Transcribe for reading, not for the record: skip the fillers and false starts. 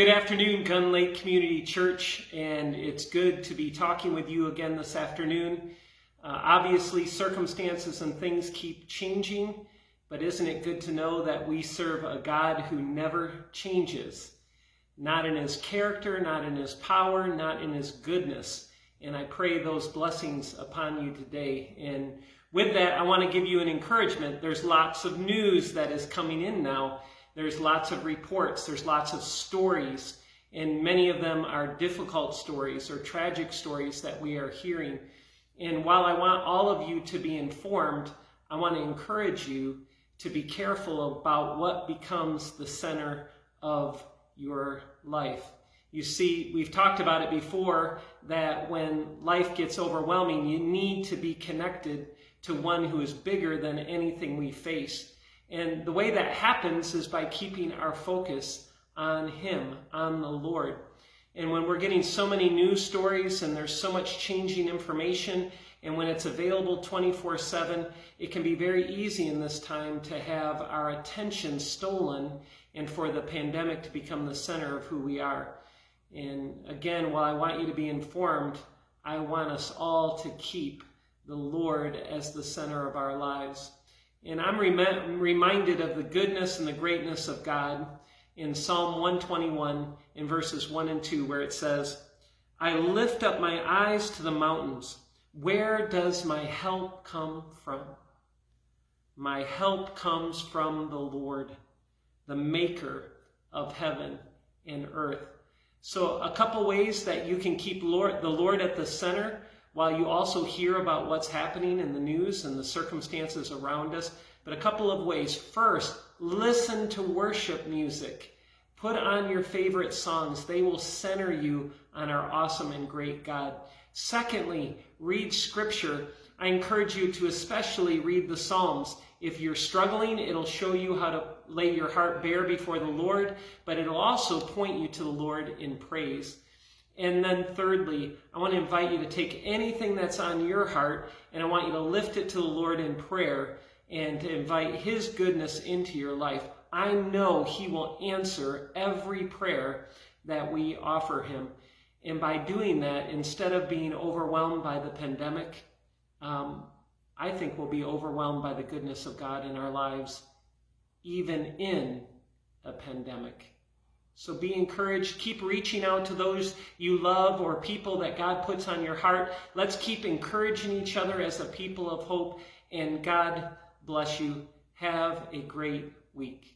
Good afternoon, Gun Lake Community Church, and it's good to be talking with you again this afternoon. Obviously, circumstances and things keep changing, but isn't it good to know that we serve a God who never changes? Not in his character, not in his power, not in his goodness. And I pray those blessings upon you today. And with that, I want to give you an encouragement. There's lots of news that is coming in now. There's lots of reports, there's lots of stories, and many of them are difficult stories or tragic stories that we are hearing. And while I want all of you to be informed, I want to encourage you to be careful about what becomes the center of your life. You see, we've talked about it before, that when life gets overwhelming, you need to be connected to one who is bigger than anything we face. And the way that happens is by keeping our focus on him, on the Lord. And when we're getting so many news stories and there's so much changing information, and when it's available 24/7, it can be very easy in this time to have our attention stolen and for the pandemic to become the center of who we are. And again, while I want you to be informed, I want us all to keep the Lord as the center of our lives. And I'm reminded of the goodness and the greatness of God in Psalm 121 in verses 1 and 2, where it says, I lift up my eyes to the mountains. Where does my help come from? My help comes from the Lord, the maker of heaven and earth. So a couple ways that you can keep the Lord at the center while you also hear about what's happening in the news and the circumstances around us. But a couple of ways. First, listen to worship music. Put on your favorite songs. They will center you on our awesome and great God. Secondly, read scripture. I encourage you to especially read the Psalms. If you're struggling, it'll show you how to lay your heart bare before the Lord, but it'll also point you to the Lord in praise. And then thirdly, I want to invite you to take anything that's on your heart and I want you to lift it to the Lord in prayer and to invite his goodness into your life. I know he will answer every prayer that we offer him. And by doing that, instead of being overwhelmed by the pandemic, I think we'll be overwhelmed by the goodness of God in our lives, even in a pandemic. So be encouraged. Keep reaching out to those you love or people that God puts on your heart. Let's keep encouraging each other as a people of hope. And God bless you. Have a great week.